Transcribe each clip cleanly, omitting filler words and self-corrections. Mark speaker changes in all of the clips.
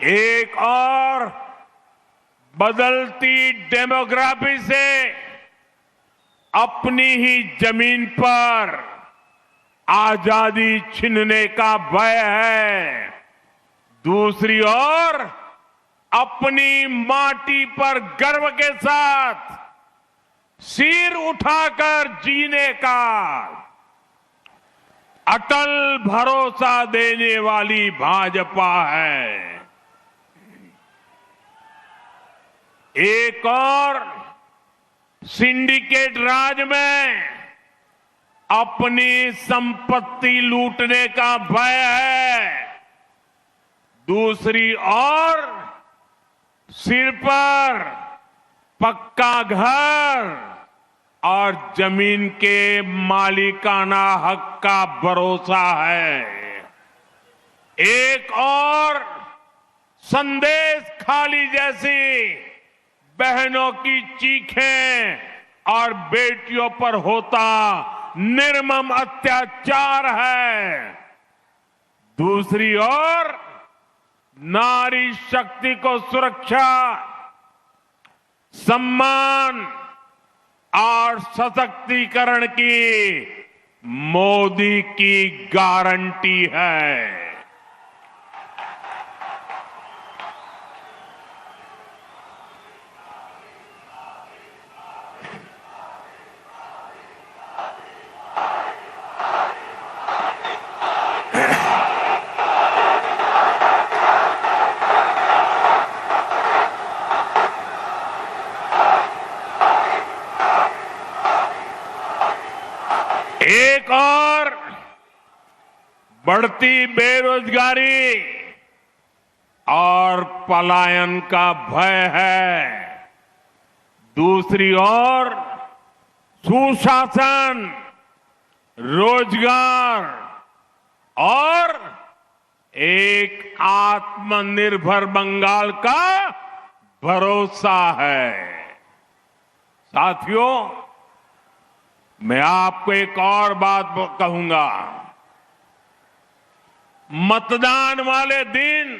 Speaker 1: एक और बदलती डेमोग्राफी से अपनी ही जमीन पर आजादी छीनने का भय है। दूसरी ओर अपनी माटी पर गर्व के साथ सिर उठाकर जीने का अटल भरोसा देने वाली भाजपा है। एक और सिंडिकेट राज में अपनी संपत्ति लूटने का भय है। दूसरी ओर सिर पर पक्का घर और जमीन के मालिकाना हक का भरोसा है। एक और संदेश खाली जैसी बहनों की चीखें और बेटियों पर होता निर्मम अत्याचार है। दूसरी ओर नारी शक्ति को सुरक्षा, सम्मान और सशक्तिकरण की मोदी की गारंटी है। एक और बढ़ती बेरोजगारी और पलायन का भय है। दूसरी ओर सुशासन, रोजगार और एक आत्मनिर्भर बंगाल का भरोसा है। साथियों, मैं आपको एक और बात कहूंगा। मतदान वाले दिन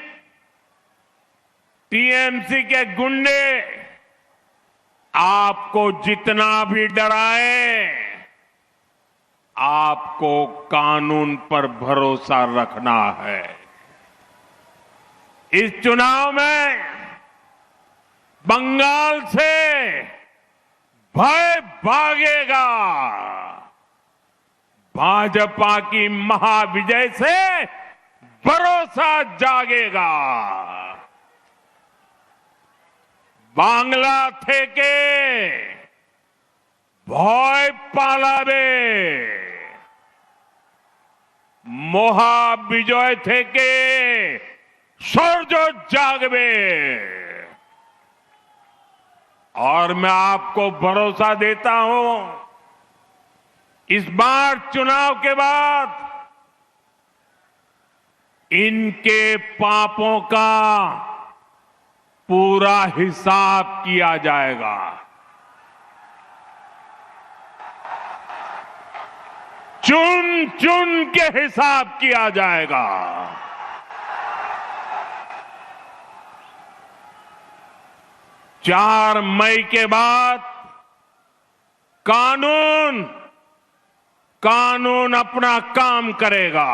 Speaker 1: टीएमसी के गुंडे आपको जितना भी डराए, आपको कानून पर भरोसा रखना है। इस चुनाव में बंगाल से भय भागेगा। भाजपा की महाविजय से भरोसा जागेगा। बांग्ला থেকে ভয় পালাবে, মহাবিজয় থেকে সূর্য জাগবে। और मैं आपको भरोसा देता हूं, इस बार चुनाव के बाद इनके पापों का पूरा हिसाब किया जाएगा। चुन चुन के हिसाब किया जाएगा। 4 मई के बाद कानून अपना काम करेगा।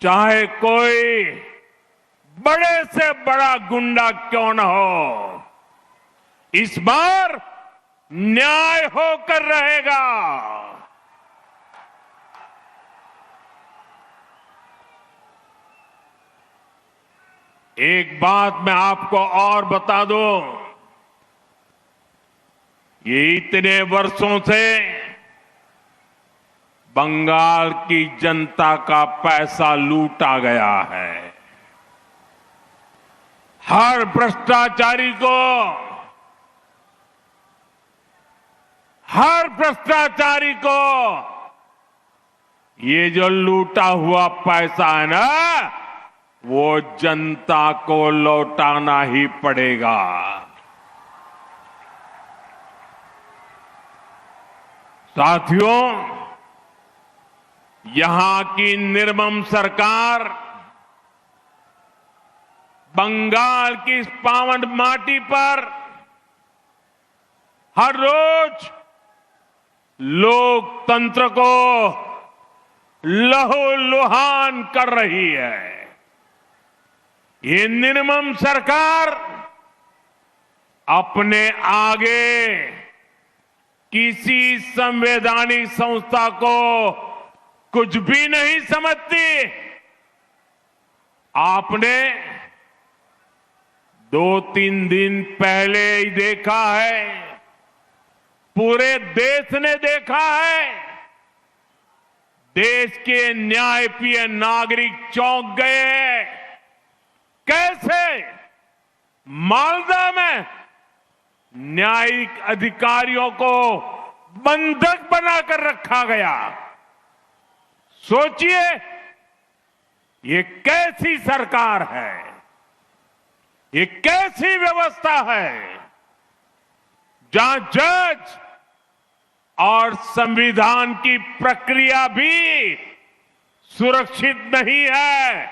Speaker 1: चाहे कोई बड़े से बड़ा गुंडा क्यों न हो, इस बार न्याय होकर रहेगा। एक बात मैं आपको और बता दूं, ये इतने वर्षों से बंगाल की जनता का पैसा लूटा गया है। हर भ्रष्टाचारी को ये जो लूटा हुआ पैसा है ना, वो जनता को लौटाना ही पड़ेगा। साथियों, यहां की निर्मम सरकार बंगाल की इस पावन माटी पर हर रोज लोकतंत्र को लहूलुहान कर रही है। ये निर्मम सरकार अपने आगे किसी संवैधानिक संस्था को कुछ भी नहीं समझती। आपने 2-3 दिन पहले ही देखा है, पूरे देश ने देखा है, देश के न्यायप्रिय नागरिक चौंक गए। कैसे मालदा में न्यायिक अधिकारियों को बंधक बनाकर रखा गया। सोचिए, ये कैसी सरकार है, ये कैसी व्यवस्था है जहां जज और संविधान की प्रक्रिया भी सुरक्षित नहीं है।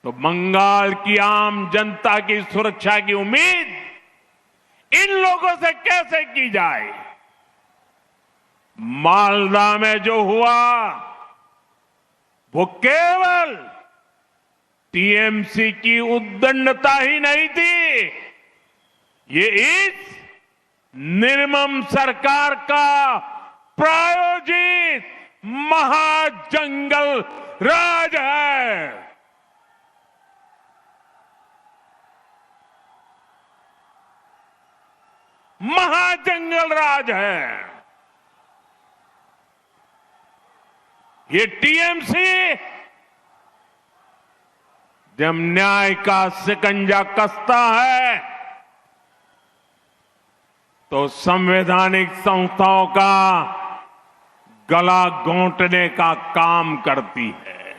Speaker 1: तो बंगाल की आम जनता की सुरक्षा की उम्मीद इन लोगों से कैसे की जाए? मालदा में जो हुआ वो केवल टीएमसी की उद्दंडता ही नहीं थी, ये इस निर्मम सरकार का प्रायोजित महाजंगल राज है। महाजंगल राज है। ये टीएमसी जब न्याय का शिकंजा कसता है तो संवैधानिक संस्थाओं का गला घोंटने का काम करती है।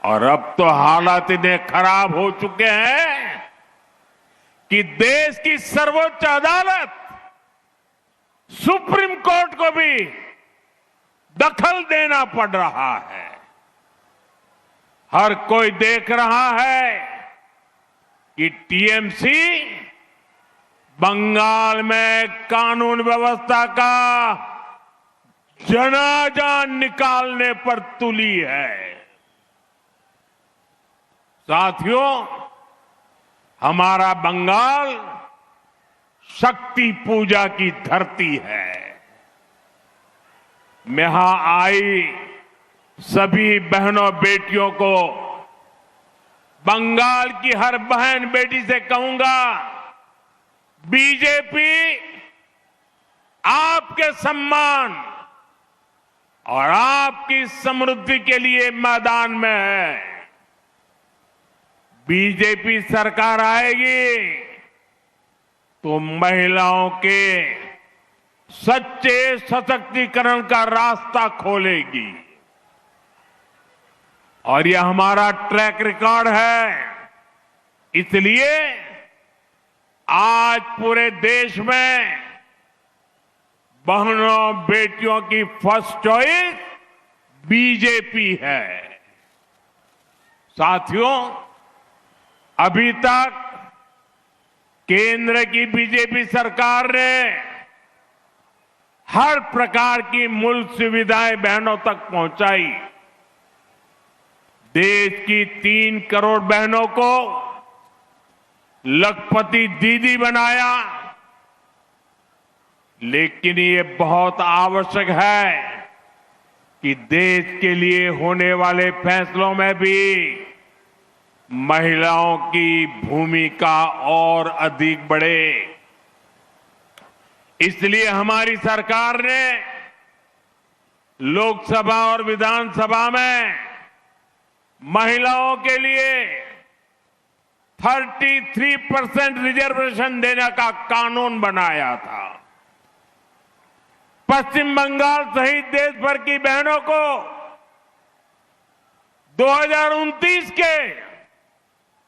Speaker 1: और अब तो हालात इतने खराब हो चुके हैं कि देश की सर्वोच्च अदालत सुप्रीम कोर्ट को भी दखल देना पड़ रहा है। हर कोई देख रहा है कि टीएमसी बंगाल में कानून व्यवस्था का जनाजा निकालने पर तुली है। साथियों, हमारा बंगाल शक्ति पूजा की धरती है। मैं यहां आई सभी बहनों बेटियों को, बंगाल की हर बहन बेटी से कहूंगा, बीजेपी आपके सम्मान और आपकी समृद्धि के लिए मैदान में है। बीजेपी सरकार आएगी तो महिलाओं के सच्चे सशक्तिकरण का रास्ता खोलेगी। और यह हमारा ट्रैक रिकॉर्ड है। इसलिए आज पूरे देश में बहनों बेटियों की फर्स्ट चॉइस बीजेपी है। साथियों, अभी तक केंद्र की बीजेपी सरकार ने हर प्रकार की मूल सुविधाएं बहनों तक पहुंचाई। देश की 3 करोड़ बहनों को लखपति दीदी बनाया। लेकिन ये बहुत आवश्यक है कि देश के लिए होने वाले फैसलों में भी महिलाओं की भूमिका और अधिक बढ़े। इसलिए हमारी सरकार ने लोकसभा और विधानसभा में महिलाओं के लिए 33% रिजर्वेशन देने का कानून बनाया था। पश्चिम बंगाल सहित देश भर की बहनों को 2029 के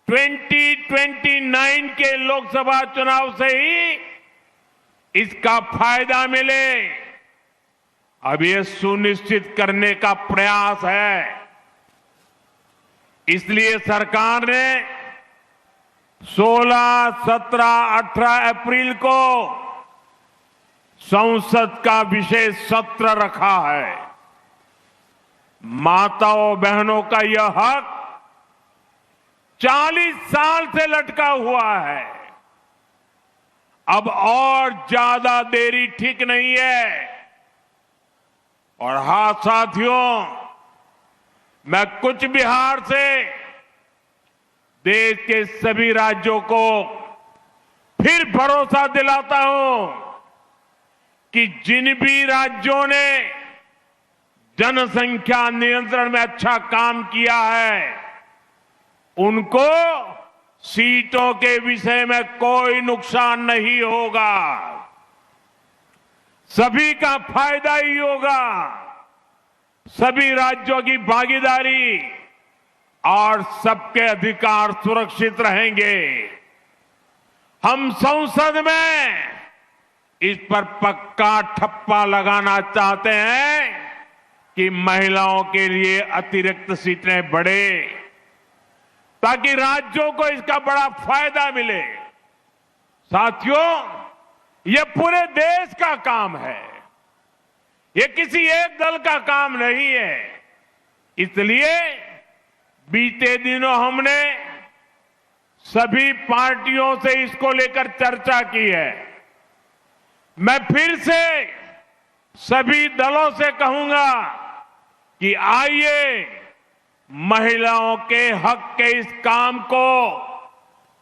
Speaker 1: 2029 के लोकसभा चुनाव से ही इसका फायदा मिले, अब ये सुनिश्चित करने का प्रयास है। इसलिए सरकार ने 16, 17, 18 अप्रैल को संसद का विशेष सत्र रखा है। माताओं बहनों का यह हक 40 साल से लटका हुआ है। अब और ज्यादा देरी ठीक नहीं है। और हां साथियों, मैं कूच बिहार से देश के सभी राज्यों को फिर भरोसा दिलाता हूं कि जिन भी राज्यों ने जनसंख्या नियंत्रण में अच्छा काम किया है, उनको सीटों के विषय में कोई नुकसान नहीं होगा। सभी का फायदा ही होगा। सभी राज्यों की भागीदारी और सबके अधिकार सुरक्षित रहेंगे। हम संसद में इस पर पक्का ठप्पा लगाना चाहते हैं कि महिलाओं के लिए अतिरिक्त सीटें बढ़े, ताकि राज्यों को इसका बड़ा फायदा मिले। साथियों, ये पूरे देश का काम है, ये किसी एक दल का काम नहीं है। इसलिए बीते दिनों हमने सभी पार्टियों से इसको लेकर चर्चा की है। मैं फिर से सभी दलों से कहूंगा कि आइए महिलाओं के हक के इस काम को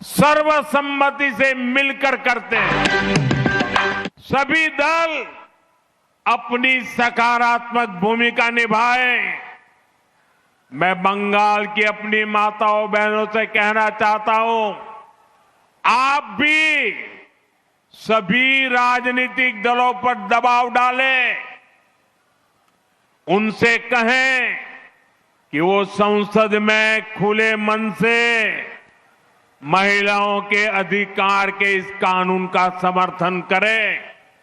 Speaker 1: सर्वसम्मति से मिलकर करते हैं। सभी दल अपनी सकारात्मक भूमिका निभाएं। मैं बंगाल की अपनी माताओं बहनों से कहना चाहता हूं, आप भी सभी राजनीतिक दलों पर दबाव डालें। उनसे कहें कि वो संसद में खुले मन से महिलाओं के अधिकार के इस कानून का समर्थन करें।